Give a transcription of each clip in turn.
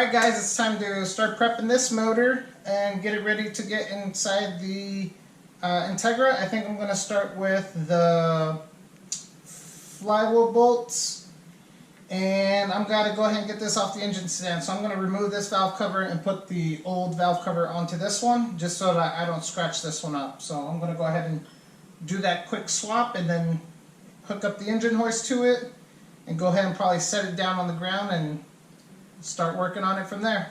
Alright guys, it's time to start prepping this motor and get it ready to get inside the Integra. I think I'm going to start with the flywheel bolts, and I'm going to go ahead and get this off the engine stand. So I'm going to remove this valve cover and put the old valve cover onto this one, just so that I don't scratch this one up. So I'm going to go ahead and do that quick swap and then hook up the engine hoist to it and go ahead and probably set it down on the ground and start working on it from there.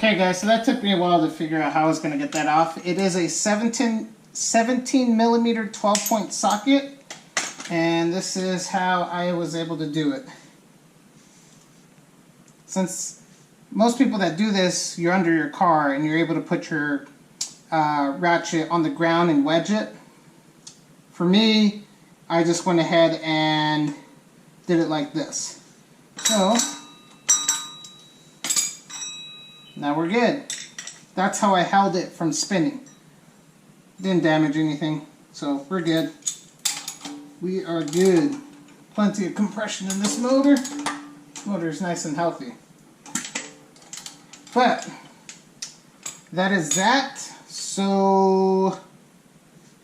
Okay guys, so that took me a while to figure out how I was going to get that off. It is a 17 millimeter 12-point socket, and this is how I was able to do it. Since most people that do this, you're under your car and you're able to put your ratchet on the ground and wedge it. For me, I just went ahead and did it like this. So now we're good. That's how I held it from spinning. Didn't damage anything, so we're good. We are good. Plenty of compression in this motor. This motor is nice and healthy. But that is that. So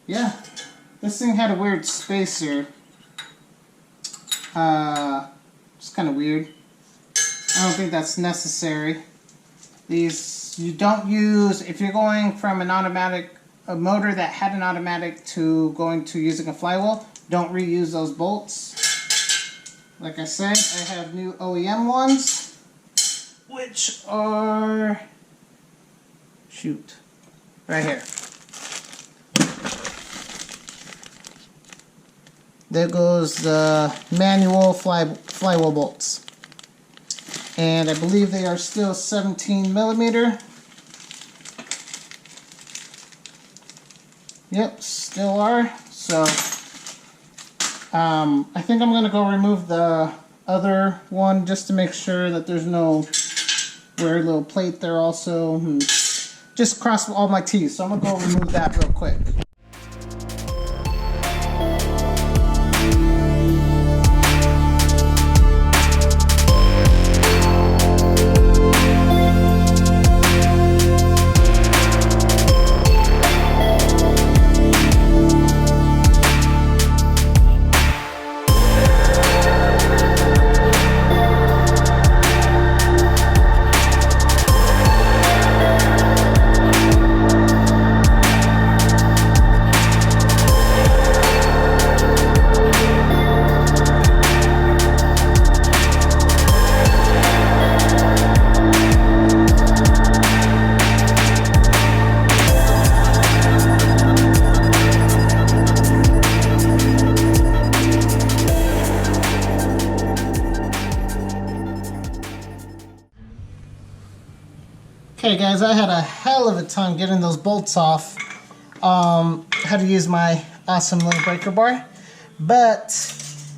yeah, this thing had a weird spacer. It's kind of weird. I don't think that's necessary. These you don't use if you're going from a motor that had an automatic to going to using a flywheel. Don't reuse those bolts. Like I said, I have new OEM ones, which are right here. There goes the manual flywheel bolts. And I believe they are still 17 millimeter. Yep, still are. So I think I'm gonna go remove the other one just to make sure that there's no weird little plate there also. And just cross all my T's. So I'm gonna go remove that real quick. Okay guys, I had a hell of a time getting those bolts off. Had to use my awesome little breaker bar. But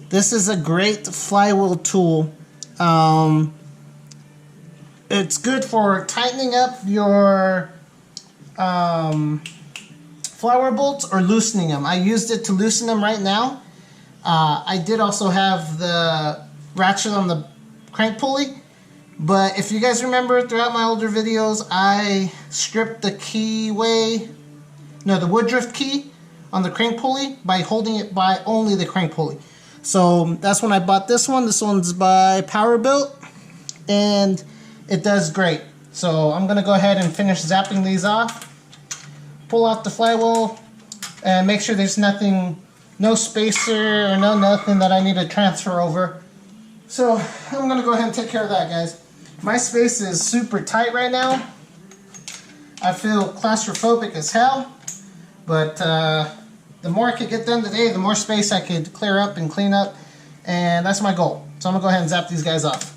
this is a great flywheel tool. It's good for tightening up your flywheel bolts or loosening them. I used it to loosen them right now. I did also have the ratchet on the crank pulley, but if you guys remember throughout my older videos, I stripped the the Woodruff key on the crank pulley by holding it by only the crank pulley. So that's when I bought this one. This one's by Powerbuilt, and it does great. So I'm gonna go ahead and finish zapping these off, pull out the flywheel, and make sure there's no spacer or nothing that I need to transfer over. So I'm gonna go ahead and take care of that, guys. My space is super tight right now. I feel claustrophobic as hell, but the more I could get done today, the more space I could clear up and clean up, and that's my goal. So I'm gonna go ahead and zap these guys off.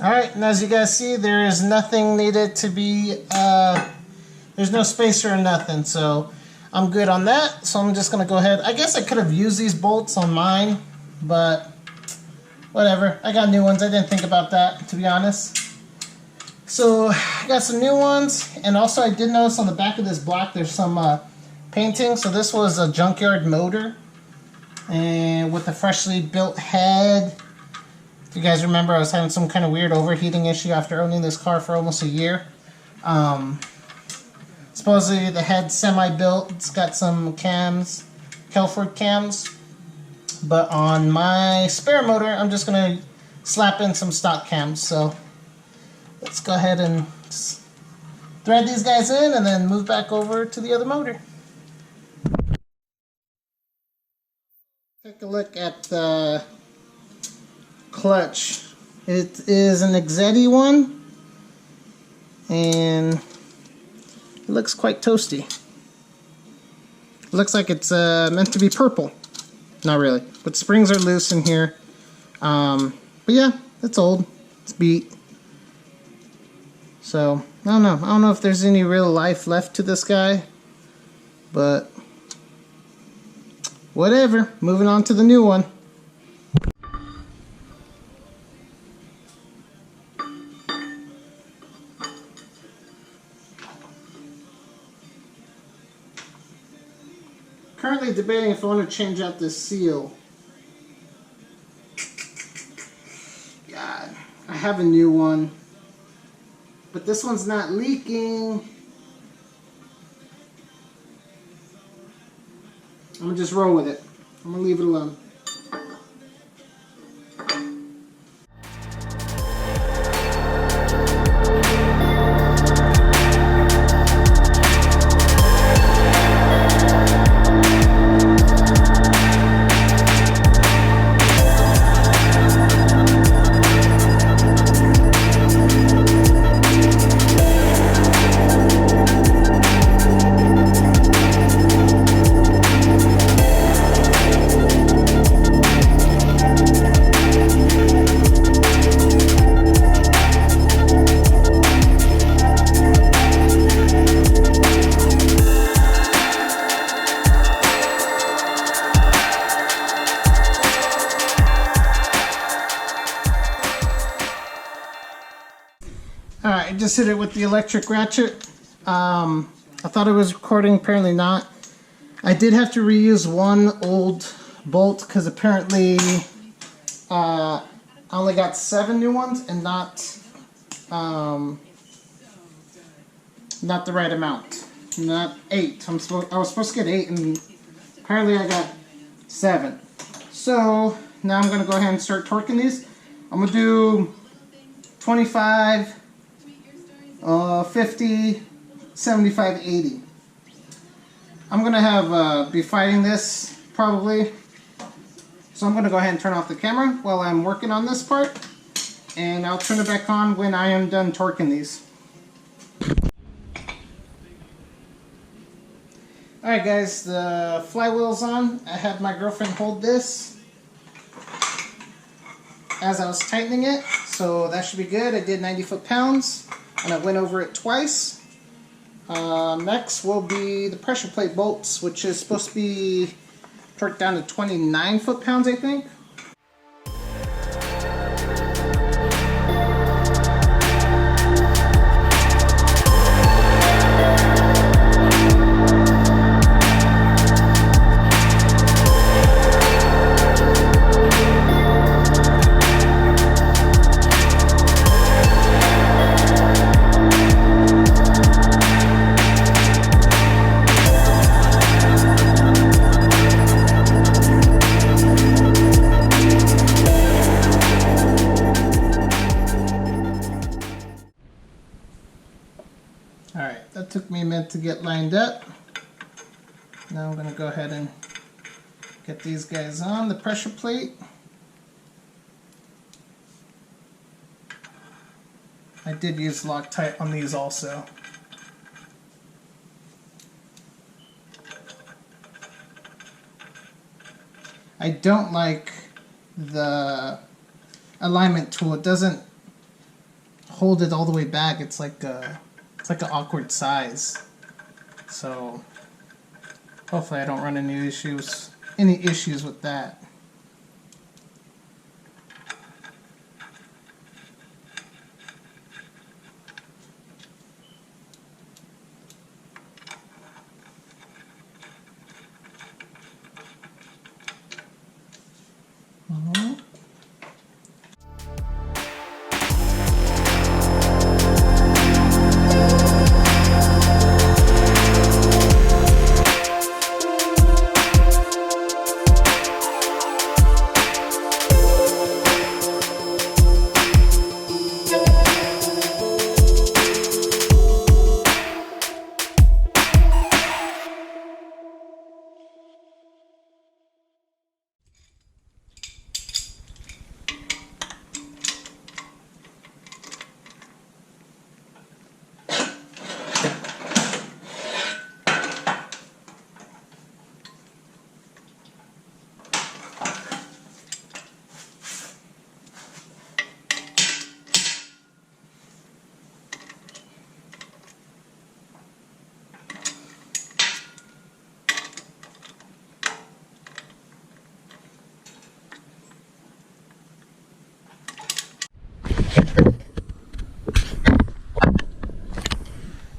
Alright, and as you guys see, there is nothing needed to be, there's no spacer or nothing, so I'm good on that. So I'm just going to go ahead. I guess I could have used these bolts on mine, but whatever. I got new ones. I didn't think about that, to be honest. So I got some new ones, and also I did notice on the back of this block there's some painting. So this was a junkyard motor, and with a freshly built head. If you guys remember, I was having some kind of weird overheating issue after owning this car for almost a year. Supposedly the head's semi-built. It's got some cams, Kelford cams. But on my spare motor, I'm just going to slap in some stock cams. So let's go ahead and thread these guys in and then move back over to the other motor. Take a look at the clutch. It is an Xact one, and it looks quite toasty. It looks like it's meant to be purple. Not really, but springs are loose in here. But yeah, it's old. It's beat. So I don't know. I don't know if there's any real life left to this guy, but whatever. Moving on to the new one. Currently debating if I want to change out this seal. God, I have a new one, but this one's not leaking. I'm gonna just roll with it. I'm gonna leave it alone. Alright, I just hit it with the electric ratchet. I thought it was recording, apparently not. I did have to reuse one old bolt because apparently I only got 7 new ones and not the right amount. Not 8. I was supposed to get 8 and apparently I got 7. So now I'm going to go ahead and start torquing these. I'm going to do 25, 50, 75, 80. I'm going to be fighting this probably. So I'm going to go ahead and turn off the camera while I'm working on this part. And I'll turn it back on when I am done torquing these. Alright guys, the flywheel's on. I had my girlfriend hold this as I was tightening it. So that should be good. I did 90 foot-pounds and I went over it twice. Next will be the pressure plate bolts, which is supposed to be torqued down to 29 foot-pounds, I think. Alright, that took me a minute to get lined up. Now I'm going to go ahead and get these guys on the pressure plate. I did use Loctite on these also. I don't like the alignment tool. It doesn't hold it all the way back. It's like an awkward size. So hopefully I don't run into any issues with that.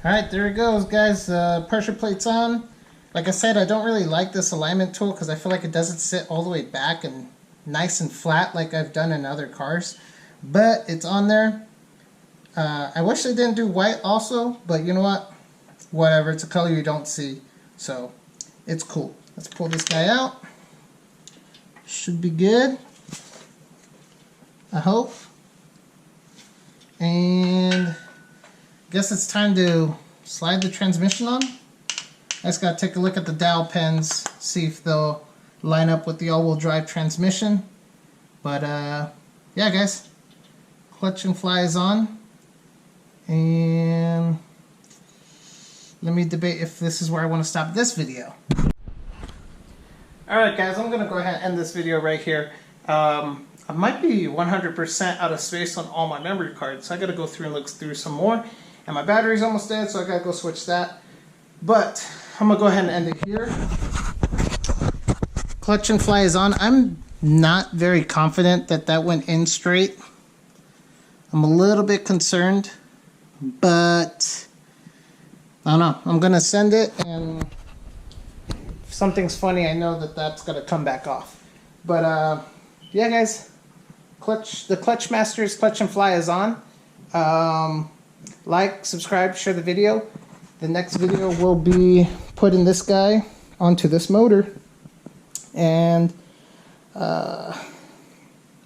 Alright, there it goes, guys. Pressure plate's on. Like I said, I don't really like this alignment tool because I feel like it doesn't sit all the way back and nice and flat like I've done in other cars. But it's on there. I wish they didn't do white also, but you know what? Whatever, it's a color you don't see. So, it's cool. Let's pull this guy out. Should be good. I hope. And guess it's time to slide the transmission on. I just gotta take a look at the dowel pins, see if they'll line up with the all-wheel drive transmission. But yeah, guys, clutch and fly is on, and let me debate if this is where I want to stop this video. Alright guys, I'm gonna go ahead and end this video right here. I might be 100% out of space on all my memory cards, so I gotta go through and look through some more. And my battery's almost dead, so I gotta go switch that. But I'm gonna go ahead and end it here. Clutch and fly is on. I'm not very confident that that went in straight. I'm a little bit concerned, but I don't know. I'm gonna send it, and if something's funny, I know that that's gonna come back off. But yeah, guys, the Clutch Masters Clutch and Fly is on. Like, subscribe, share the video. The next video will be putting this guy onto this motor, and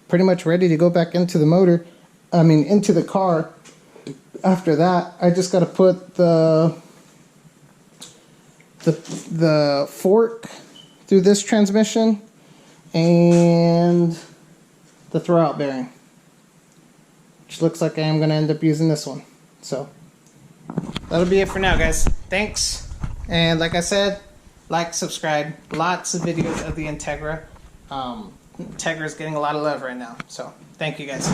pretty much ready to go back into the motor. I mean, into the car. After that, I just got to put the fork through this transmission and the throwout bearing, which looks like I am going to end up using this one. So that'll be it for now, guys. Thanks, and like I said, like, subscribe. Lots of videos of the Integra. Integra is getting a lot of love right now, so thank you, guys.